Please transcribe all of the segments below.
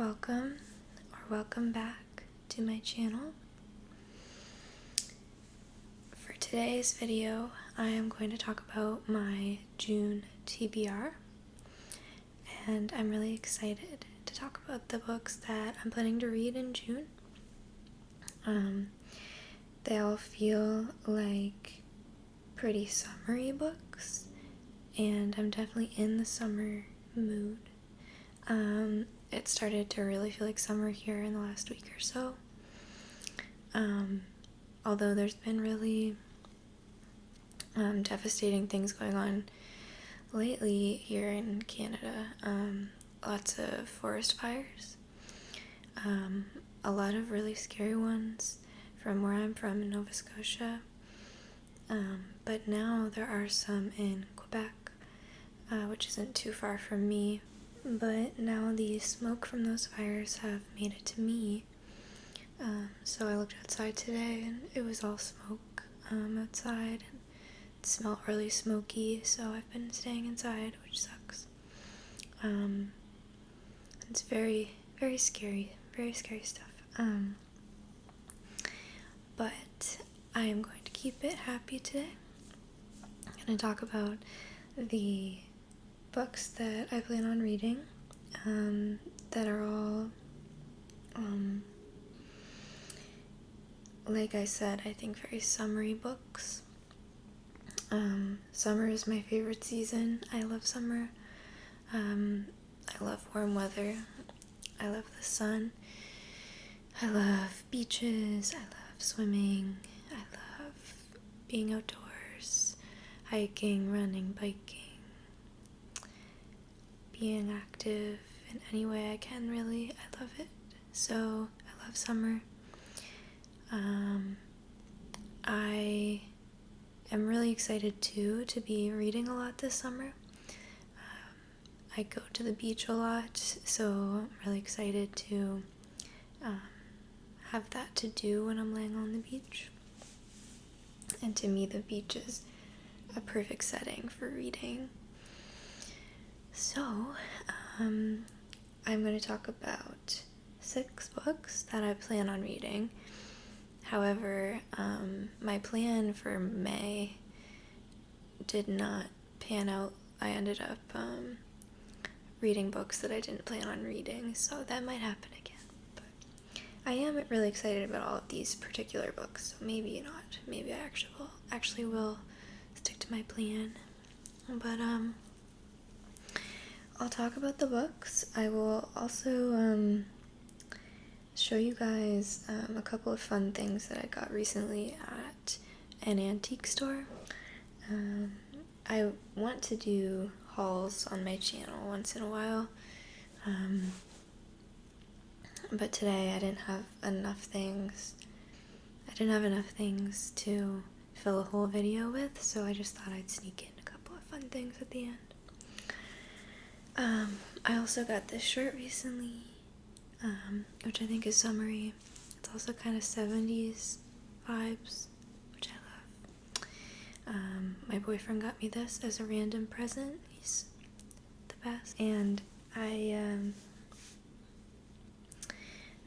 welcome or welcome back to my channel. For today's video, I am going to talk about my June TBR, and I'm really excited to talk about the books that I'm planning to read in June. They all feel like pretty summery books, and I'm definitely in the summer mood. It started to really feel like summer here in the last week or so. Although there's been really devastating things going on lately here in Canada. Lots of forest fires. A lot of really scary ones from where I'm from in Nova Scotia. But now there are some in Quebec, which isn't too far from me. But now the smoke from those fires have made it to me. So I looked outside today and it was all smoke outside. And it smelled really smoky, so I've been staying inside, which sucks. It's very, very scary stuff. But I am going to keep it happy today. I'm going to talk about the books that I plan on reading, that are all, like I said, I think very summery books. Summer is my favorite season. I love summer. I love warm weather. I love the sun. I love beaches. I love swimming. I love being outdoors, hiking, running, biking, being active in any way I can, really. I love it. So I love summer. I am really excited too to be reading a lot this summer. I go to the beach a lot, so I'm really excited to have that to do when I'm laying on the beach. And to me, the beach is a perfect setting for reading. So, I'm going to talk about 6 books that I plan on reading. However, my plan for May did not pan out. I ended up reading books that I didn't plan on reading, so that might happen again. But I am really excited about all of these particular books, so maybe not. Maybe I actually will stick to my plan. But I'll talk about the books. I will also show you guys a couple of fun things that I got recently at an antique store. I want to do hauls on my channel once in a while, but today I didn't have enough things. To fill a whole video with, so I just thought I'd sneak in a couple of fun things at the end. I also got this shirt recently, which I think is summery. It's also kind of 70s vibes, which I love. My boyfriend got me this as a random present. He's the best. And I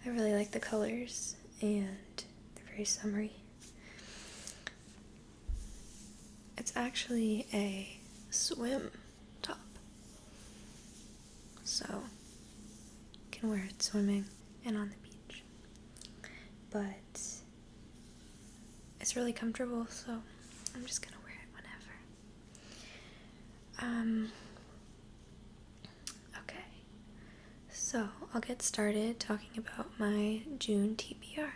really like the colors, and they're very summery. It's actually a swim top, so you can wear it swimming and on the beach. But it's really comfortable, so I'm just gonna wear it whenever. Okay, so I'll get started talking about my June TBR.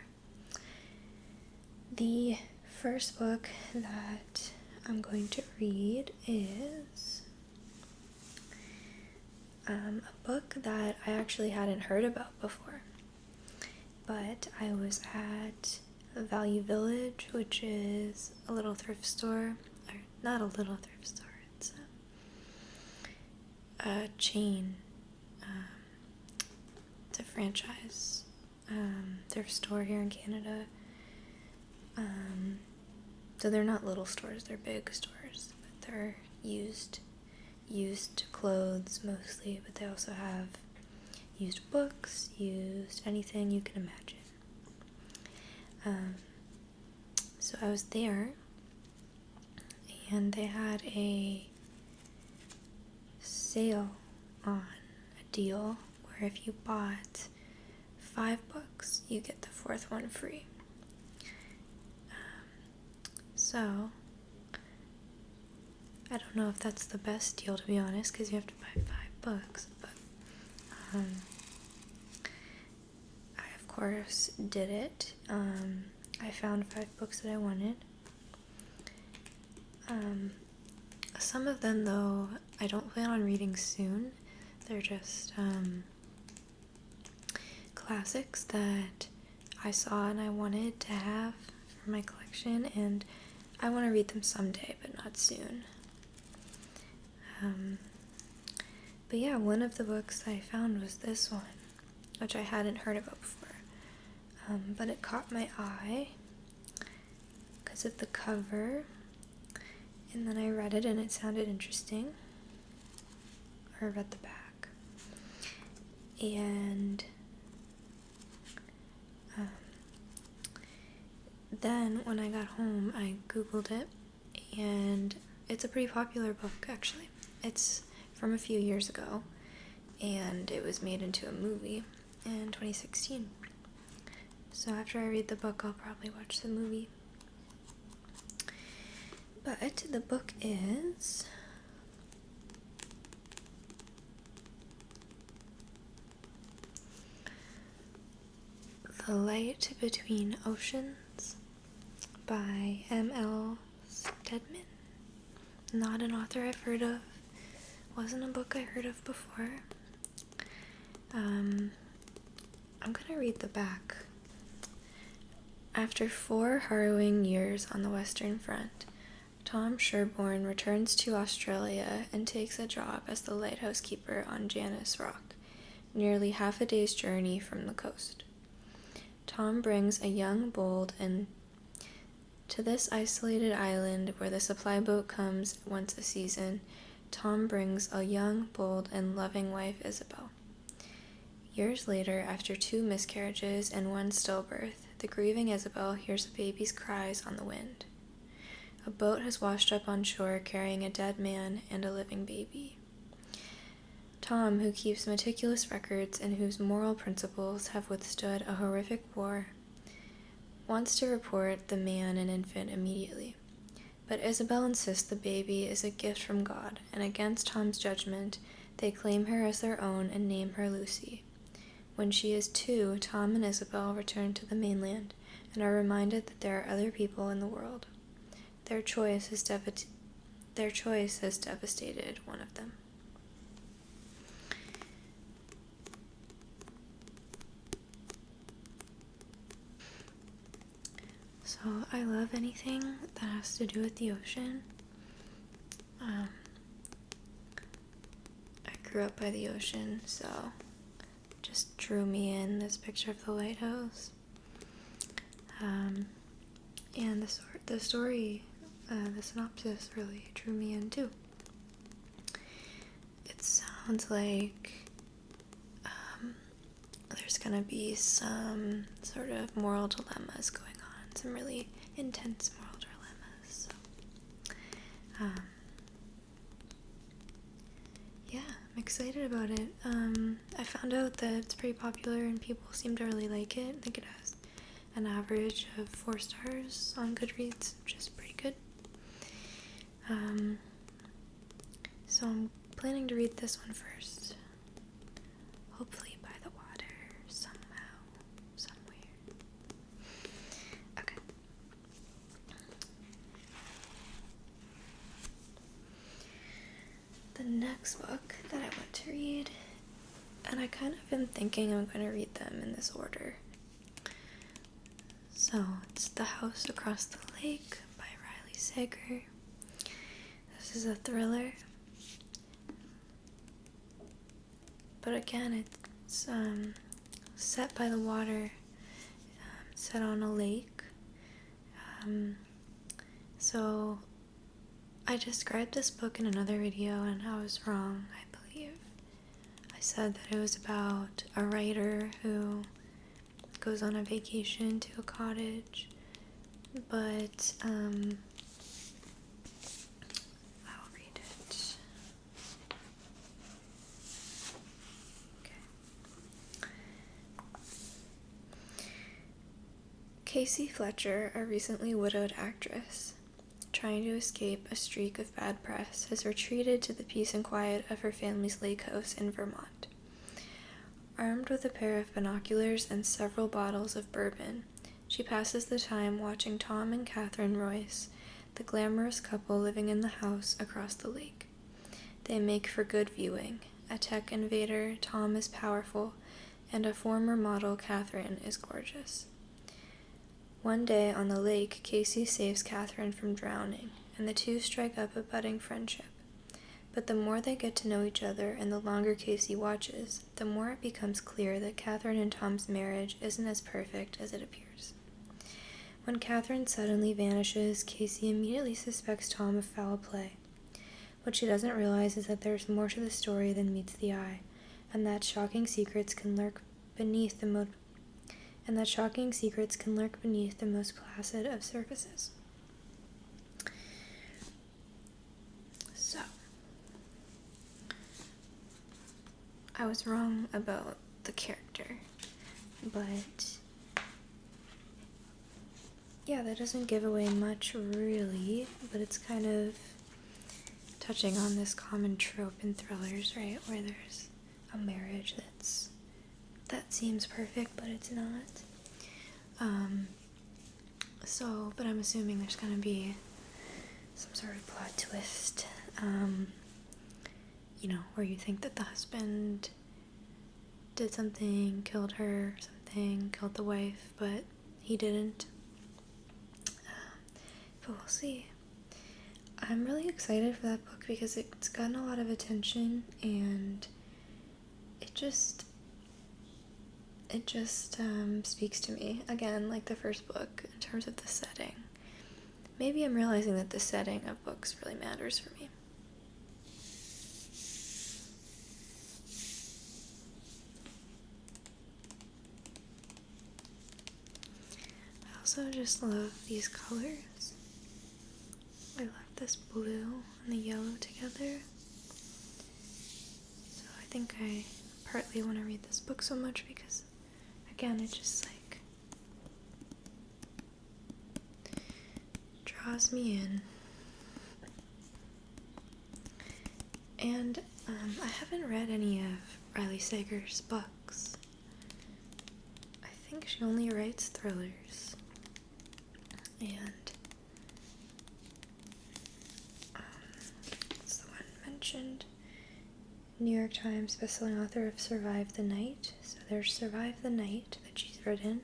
The first book that I'm going to read is a book that I actually hadn't heard about before, but I was at Value Village, which is a little thrift store, or not a little thrift store, it's a chain, it's a franchise thrift store here in Canada. So they're not little stores, they're big stores, but they're used clothes mostly, but they also have used books, used anything you can imagine. So I was there, and they had a sale on a deal where if you bought 5 books, you get the 4th one free. So I don't know if that's the best deal, to be honest, because you have to buy 5 books, but I of course did it. I found 5 books that I wanted. Some of them, though, I don't plan on reading soon. They're just classics that I saw and I wanted to have for my collection, and I want to read them someday, but not soon. But yeah, one of the books that I found was this one, which I hadn't heard about before. But it caught my eye because of the cover, and then I read it and it sounded interesting. Or I read the back. And then when I got home, I Googled it, and it's a pretty popular book, actually. It's from a few years ago, and it was made into a movie in 2016. So after I read the book, I'll probably watch the movie. But the book is The Light Between Oceans by M.L. Stedman. Not an author I've heard of. Wasn't a book I heard of before. I'm gonna read the back. After 4 harrowing years on the Western Front, Tom Sherborne returns to Australia and takes a job as the lighthouse keeper on Janus Rock, nearly half a day's journey from the coast. Tom brings a young, bold, and to this isolated island where the supply boat comes once a season, Tom brings a young, bold, and loving wife, Isabel. Years later, after 2 miscarriages and 1 stillbirth, the grieving Isabel hears a baby's cries on the wind. A boat has washed up on shore carrying a dead man and a living baby. Tom, who keeps meticulous records and whose moral principles have withstood a horrific war, wants to report the man and infant immediately. But Isabel insists the baby is a gift from God, and against Tom's judgment, they claim her as their own and name her Lucy. When she is 2, Tom and Isabel return to the mainland and are reminded that there are other people in the world. Their choice has devastated one of them. So I love anything that has to do with the ocean. I grew up by the ocean, so just drew me in this picture of the lighthouse. And the story, the synopsis really drew me in too. It sounds like there's gonna be some sort of moral dilemmas going on, some really intense moral dilemmas. So, yeah, I'm excited about it. I found out that it's pretty popular and people seem to really like it. I think it has an average of 4 stars on Goodreads, which is pretty good. So I'm planning to read this one first. Hopefully by the water, somehow, somewhere. Okay. The next book that I want to read, and I kind of been thinking I'm going to read them in this order. So it's The House Across the Lake by Riley Sager. This is a thriller. But again, it's set by the water, set on a lake. So I described this book in another video and I was wrong, I believe. I said that it was about a writer who goes on a vacation to a cottage, but I'll read it. Okay. Casey Fletcher, a recently widowed actress, trying to escape a streak of bad press, has retreated to the peace and quiet of her family's lake house in Vermont. Armed with a pair of binoculars and several bottles of bourbon, she passes the time watching Tom and Catherine Royce, the glamorous couple living in the house across the lake. They make for good viewing. A tech invader, Tom, is powerful, and a former model, Catherine, is gorgeous. One day on the lake, Casey saves Catherine from drowning, and the two strike up a budding friendship. But the more they get to know each other and the longer Casey watches, the more it becomes clear that Catherine and Tom's marriage isn't as perfect as it appears. When Catherine suddenly vanishes, Casey immediately suspects Tom of foul play. What she doesn't realize is that there's more to the story than meets the eye, and that shocking secrets can lurk beneath the most placid of surfaces. So, I was wrong about the character, but yeah, that doesn't give away much really, but it's kind of touching on this common trope in thrillers, right, where there's a marriage that seems perfect, but it's not. But I'm assuming there's gonna be some sort of plot twist, where you think that the husband did something, killed her, killed the wife, but he didn't. But we'll see. I'm really excited for that book because it's gotten a lot of attention, and it just speaks to me, again, like the first book, in terms of the setting. Maybe I'm realizing that the setting of books really matters for me. I also just love these colors. I love this blue and the yellow together. So I think I partly want to read this book so much because, again, it just draws me in. And I haven't read any of Riley Sager's books. I think she only writes thrillers. And what's the one mentioned? New York Times bestselling author of Survive the Night. So there's Survive the Night that she's written.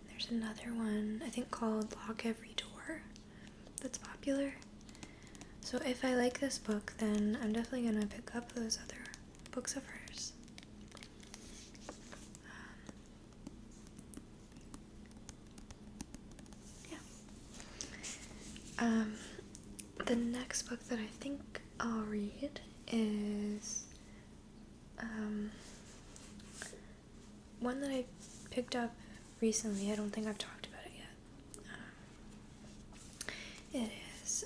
There's another one, I think, called Lock Every Door, that's popular. So if I like this book, then I'm definitely gonna pick up those other books of hers. The next book that I think I'll read is one that I picked up recently. I don't think I've talked about it yet. It is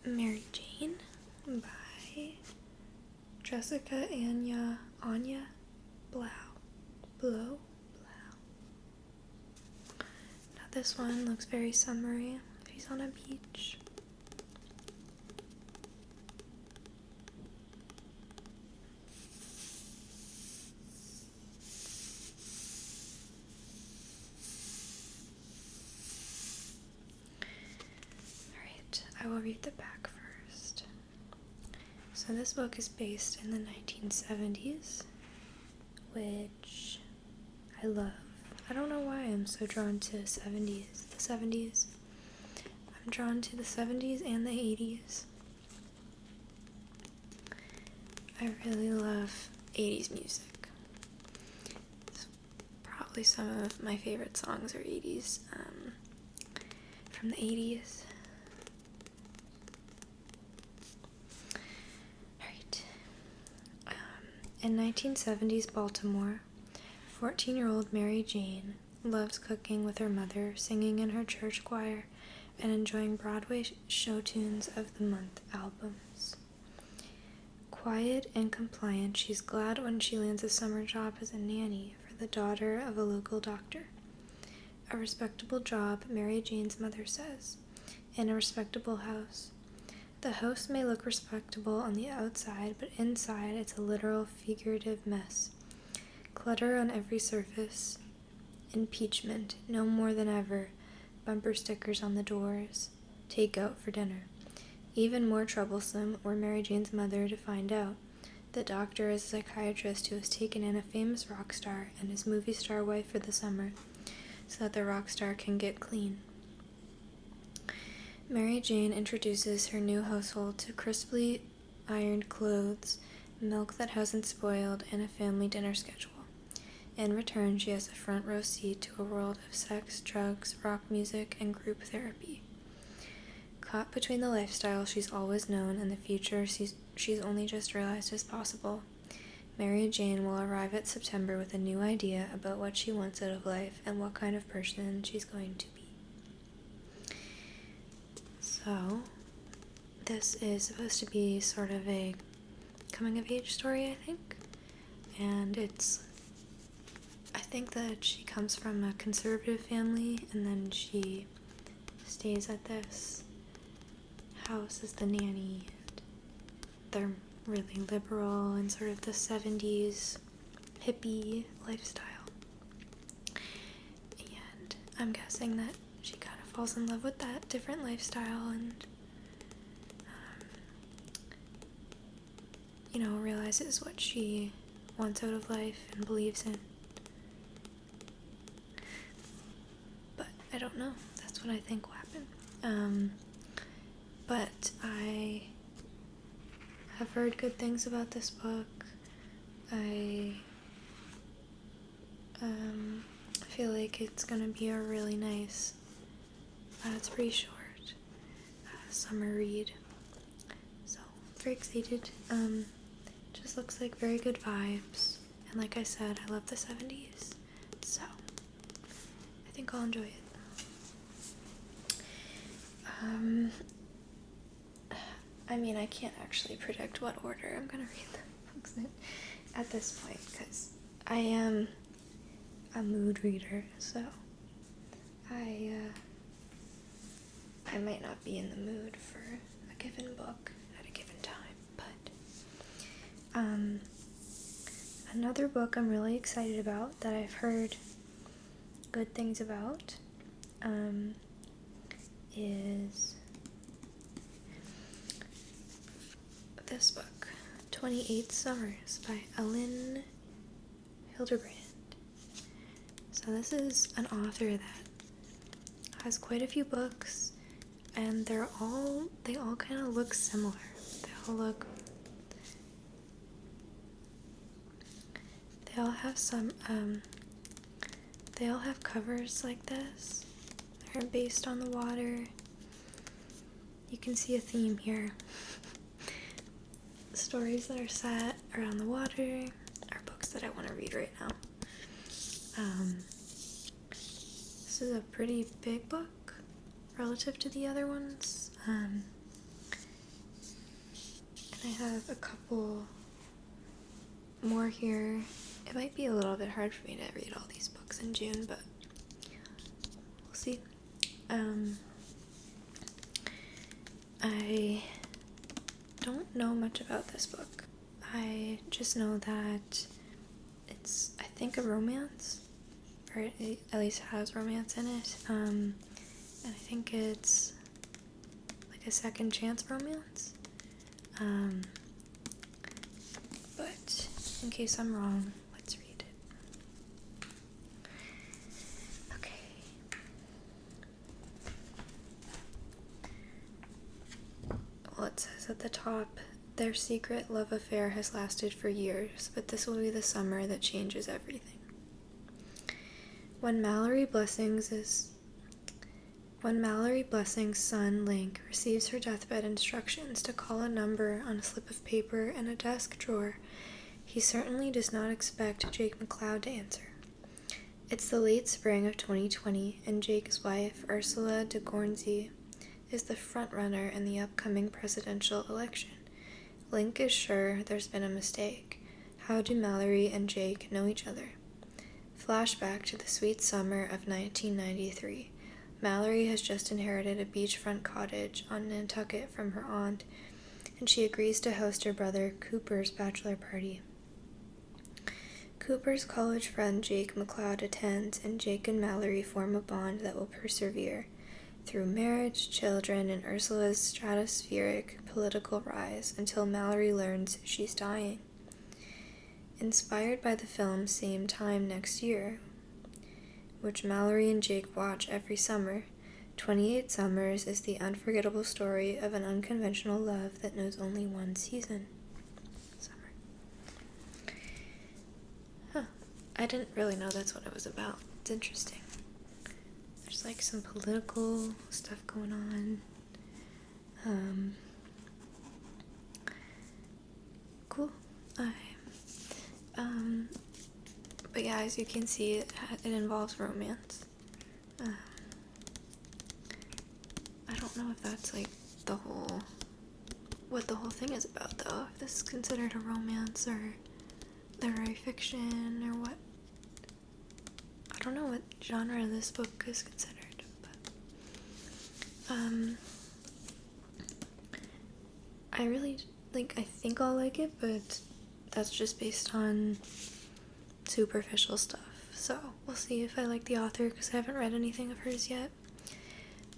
Mary Jane by Jessica Anya Blow. Now this one looks very summery. She's on a beach. I will read the back first. So this book is based in the 1970s, which I love. I don't know why I'm so drawn to the 70s. I'm drawn to the 70s and the 80s. I really love 80s music. Probably some of my favorite songs are 80s, from the 80s. In 1970s Baltimore, 14-year-old Mary Jane loves cooking with her mother, singing in her church choir, and enjoying Broadway show tunes of the month albums. Quiet and compliant, she's glad when she lands a summer job as a nanny for the daughter of a local doctor. A respectable job, Mary Jane's mother says, in a respectable house. The house may look respectable on the outside, but inside it's a literal, figurative mess. Clutter on every surface. Impeachment, no more than ever. Bumper stickers on the doors. Take out for dinner. Even more troublesome were Mary Jane's mother to find out. The doctor is a psychiatrist who has taken in a famous rock star and his movie star wife for the summer, so that the rock star can get clean. Mary Jane introduces her new household to crisply ironed clothes, milk that hasn't spoiled, and a family dinner schedule. In return, she has a front row seat to a world of sex, drugs, rock music, and group therapy. Caught between the lifestyle she's always known and the future she's only just realized is possible, Mary Jane will arrive at September with a new idea about what she wants out of life and what kind of person she's going to be. So, this is supposed to be sort of a coming-of-age story, I think. And I think that she comes from a conservative family, and then she stays at this house as the nanny. And they're really liberal and sort of the 70s hippie lifestyle. And I'm guessing that she kind of falls in love with that different lifestyle and, realizes what she wants out of life and believes in. But I don't know. That's what I think will happen. But I have heard good things about this book. I feel like it's gonna be a really nice, it's pretty short, summer read. So, very excited. Just looks like very good vibes. And like I said, I love the 70s. So, I think I'll enjoy it. I can't actually predict what order I'm gonna read the books in at this point, because I am a mood reader, so I might not be in the mood for a given book at a given time, but another book I'm really excited about that I've heard good things about is this book, 28 Summers by Ellen Hildebrand. So this is an author that has quite a few books, and they all kind of look similar. They all have covers like this. They're based on the water. You can see a theme here. Stories that are set around the water are books that I want to read right now. This is a pretty big book relative to the other ones. And I have a couple more here. It might be a little bit hard for me to read all these books in June, but we'll see. I don't know much about this book. I just know that it's, I think, a romance, or it at least has romance in it, and I think it's like a second chance romance, but in case I'm wrong, let's read it. Okay. Well, it says at the top, their secret love affair has lasted for years, but this will be the summer that changes everything. When Mallory Blessing's son, Link, receives her deathbed instructions to call a number on a slip of paper in a desk drawer, He certainly does not expect Jake McLeod to answer. It's the late spring of 2020, and Jake's wife, Ursula de Gornsey, is the frontrunner in the upcoming presidential election. Link is sure there's been a mistake. How do Mallory and Jake know each other? Flashback to the sweet summer of 1993. Mallory has just inherited a beachfront cottage on Nantucket from her aunt, and she agrees to host her brother Cooper's bachelor party. Cooper's college friend Jake McLeod attends, and Jake and Mallory form a bond that will persevere through marriage, children, and Ursula's stratospheric political rise until Mallory learns she's dying. Inspired by the film Same Time Next Year, which Mallory and Jake watch every summer, 28 Summers is the unforgettable story of an unconventional love that knows only one season. Summer. I didn't really know that's what it was about. It's interesting. There's like some political stuff going on. Cool. But yeah, as you can see, it involves romance. I don't know if that's like what the whole thing is about though. If this is considered a romance or literary fiction or what. I don't know what genre this book is considered, but I really I think I'll like it, but that's just based on superficial stuff. So we'll see if I like the author, because I haven't read anything of hers yet.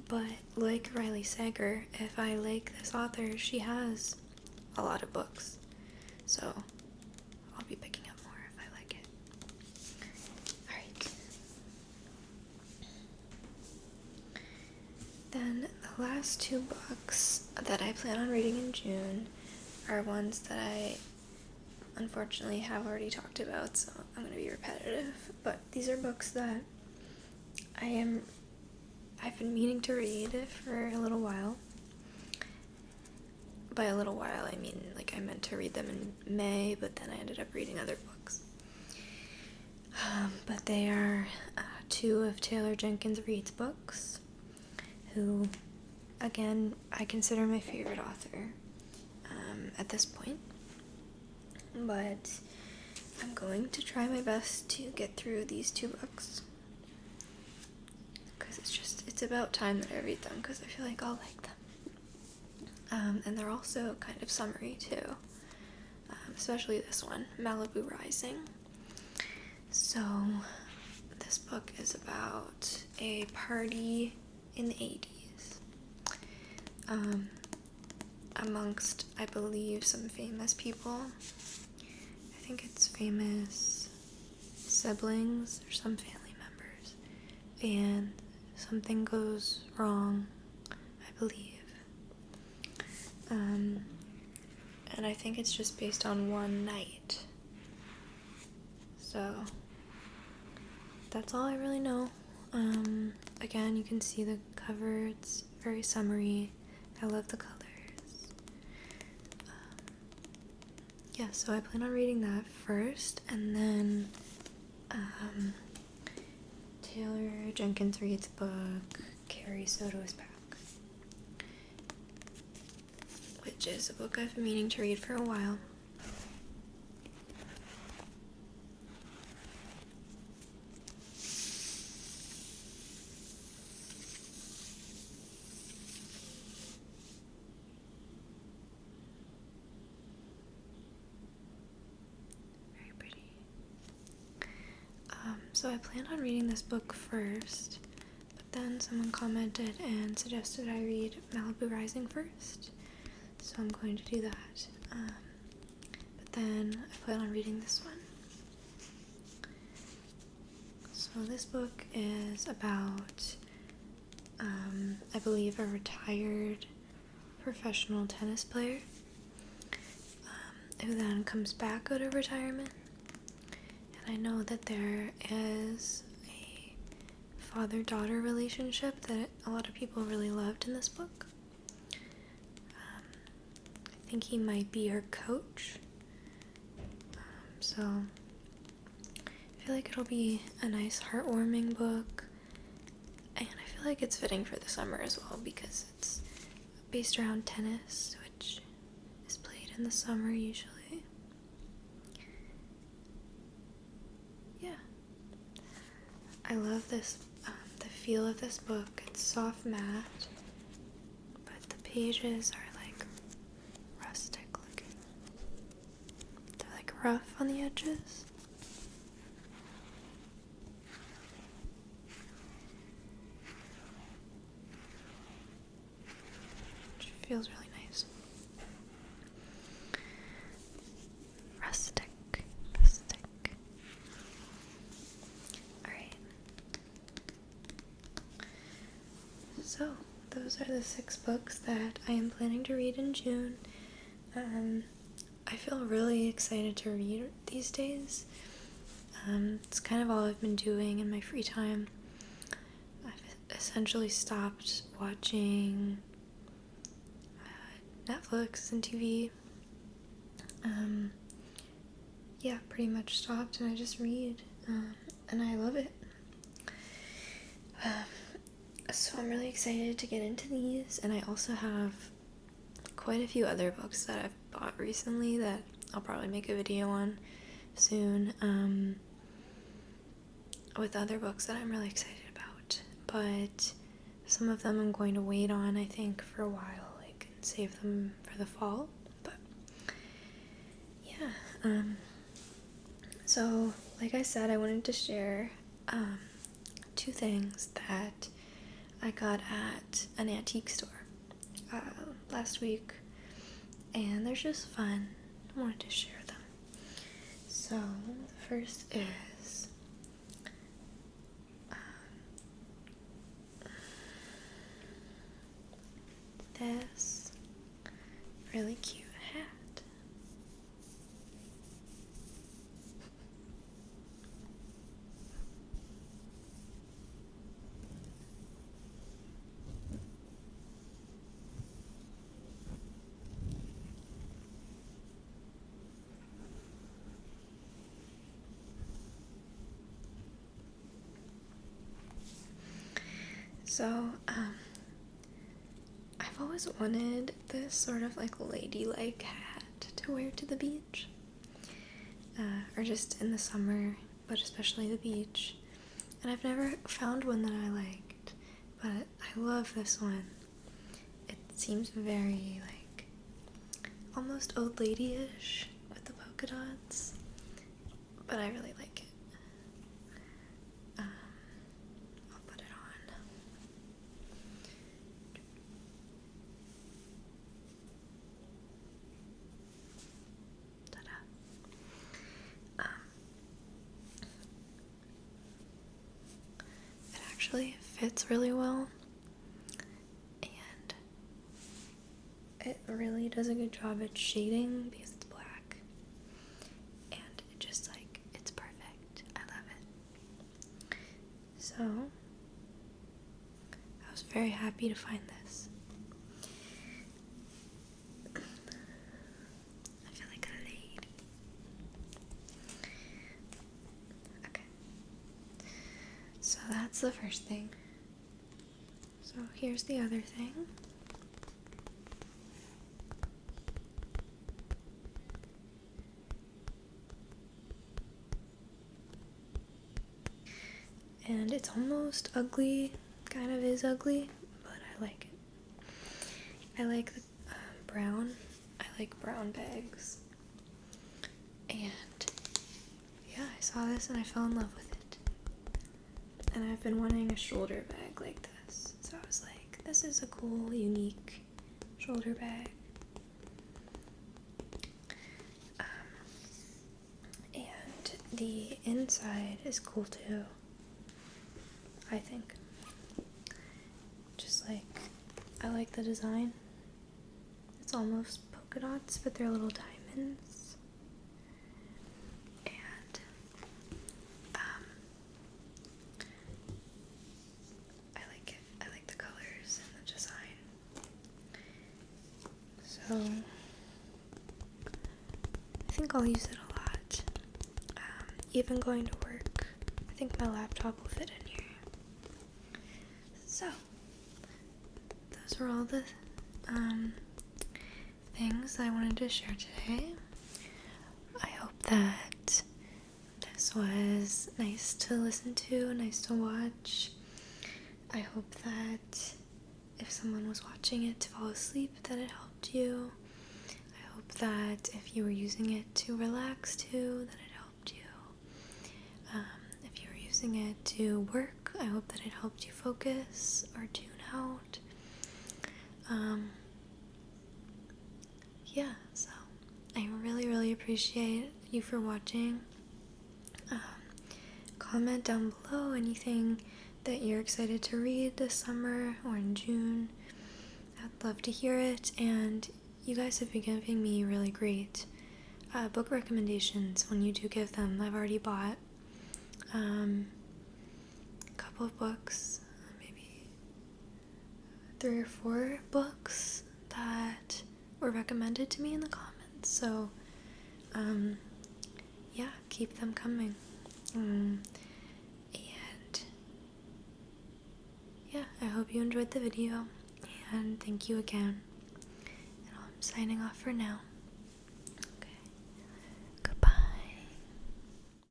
But like Riley Sager, if I like this author, she has a lot of books. So I'll be picking up more if I like it. Alright. Then the last two books that I plan on reading in June are ones that I unfortunately have already talked about, so I'm going to be repetitive. But these are books that I've been meaning to read for a little while. By a little while, I mean I meant to read them in May, but then I ended up reading other books. But they are two of Taylor Jenkins Reid's books, who, again, I consider my favorite author at this point. But I'm going to try my best to get through these two books, because it's about time that I read them, because I feel like I'll like them. And they're also kind of summery too, especially this one, Malibu Rising. So this book is about a party in the 80s, amongst, I believe, some famous people. I think it's famous siblings or some family members, and something goes wrong, I believe. And I think it's just based on one night. So that's all I really know. Again, you can see the cover, it's very summery. I love the colors. Yeah, so I plan on reading that first, and then Taylor Jenkins Reid's book, Carrie, Sotto is Back, which is a book I've been meaning to read for a while. So I planned on reading this book first, but then someone commented and suggested I read Malibu Rising first, so I'm going to do that. But then I plan on reading this one. So this book is about, I believe, a retired professional tennis player who then comes back out of retirement. I know that there is a father-daughter relationship that a lot of people really loved in this book. I think he might be her coach. So I feel like it'll be a nice heartwarming book, and I feel like it's fitting for the summer as well because it's based around tennis, which is played in the summer usually. Yeah. I love this, the feel of this book. It's soft matte, but the pages are like rustic looking. They're like rough on the edges. Which feels really nice. Rustic. Alright. So, those are the 6 books that I am planning to read in June. I feel really excited to read these days. It's kind of all I've been doing in my free time. I've essentially stopped watching Netflix and TV. Yeah, pretty much stopped, and I just read, and I love it. So I'm really excited to get into these, and I also have quite a few other books that I've bought recently that I'll probably make a video on soon, with other books that I'm really excited about, but some of them I'm going to wait on, I think, for a while, like, and save them for the fall, but yeah, so, like I said, I wanted to share, 2 things that I got at an antique store last week, and they're just fun. I wanted to share them. So, the first is this really cute hat. So, I've always wanted this sort of like ladylike hat to wear to the beach, or just in the summer, but especially the beach, and I've never found one that I liked, but I love this one. It seems very like almost old lady-ish with the polka dots, but I really like it. I'll put it on. Ta-da. It actually fits really well, and it really does a good job at shading because it's black, and it just like, it's perfect. I love it. So I was very happy to find this. I feel like a lady. Okay. So that's the first thing. So here's the other thing. And it's almost ugly, kind of is ugly, but I like it. I like the brown. I like brown bags. And yeah, I saw this and I fell in love with it. And I've been wanting a shoulder bag like this. So I was like, this is a cool, unique shoulder bag. And the inside is cool too, I think. Just like, I like the design. It's almost polka dots, but they're little diamonds. And I like it. I like the colors and the design. So I think I'll use it a lot. even going to work. I think my laptop will fit in here. So, those are all the things I wanted to share today. I hope that this was nice to listen to, nice to watch. I hope that if someone was watching it to fall asleep, that it helped you. I hope that if you were using it to relax too, that it helped you. If you were using it to work, I hope that it helped you focus or tune out. Yeah, so I really appreciate you for watching. Comment down below anything that you're excited to read this summer or in June. I'd love to hear it, and you guys have been giving me really great book recommendations when you do give them. I've already bought a couple of books, maybe 3 or 4 books that were recommended to me in the comments, so yeah, keep them coming. And yeah, I hope you enjoyed the video, and thank you again, and I'm signing off for now.